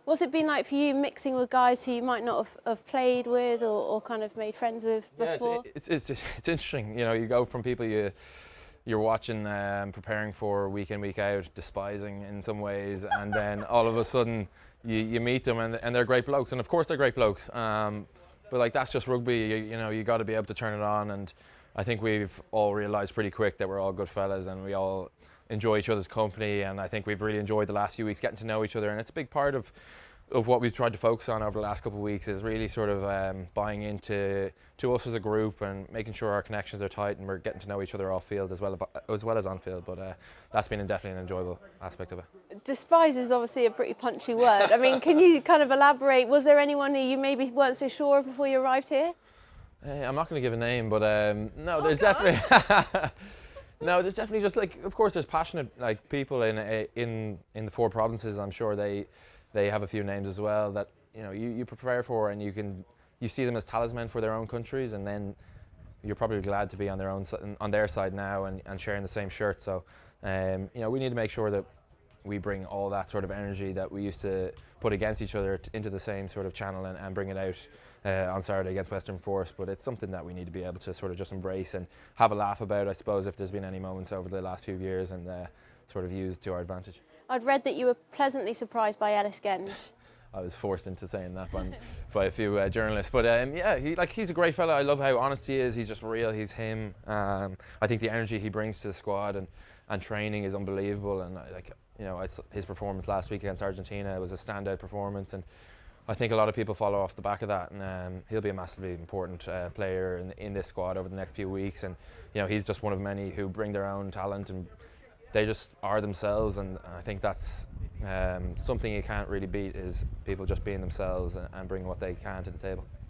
What's it been like for you mixing with guys who you might not have played with or kind of made friends with before? Yeah, it's interesting. You know, you go from people you're watching, preparing for week in, week out, despising in some ways, and then all of a sudden you meet them and they're great blokes, and of course they're great blokes. But like that's just rugby. You know, you got to be able to turn it on, and I think we've all realised pretty quick that we're all good fellas and we all enjoy each other's company, and I think we've really enjoyed the last few weeks getting to know each other, and it's a big part of what we've tried to focus on over the last couple of weeks is really sort of buying into us as a group and making sure our connections are tight and we're getting to know each other off field as well as on field. But that's been definitely an enjoyable aspect of it. Despise is obviously a pretty punchy word. I mean, can you kind of elaborate? Was there anyone who you maybe weren't so sure of before you arrived here? I'm not going to give a name, but no, there's definitely no, there's definitely just like, of course, there's passionate like people in the four provinces. I'm sure they have a few names as well that you prepare for, and you see them as talisman for their own countries, and then you're probably glad to be on their side now and sharing the same shirt. So we need to make sure that we bring all that sort of energy that we used to put against each other into the same sort of channel and bring it out on Saturday against Western Force. But it's something that we need to be able to sort of just embrace and have a laugh about, I suppose, if there's been any moments over the last few years, and sort of use to our advantage. I'd read that you were pleasantly surprised by Ellis Genge. I was forced into saying that by a few journalists, but yeah, he's a great fella. I love how honest he is. He's just real. He's him. I think the energy he brings to the squad and training is unbelievable. And his performance last week against Argentina was a standout performance, and I think a lot of people follow off the back of that. And he'll be a massively important player in this squad over the next few weeks. And he's just one of many who bring their own talent, and they just are themselves, and I think that's something you can't really beat, is people just being themselves and bringing what they can to the table.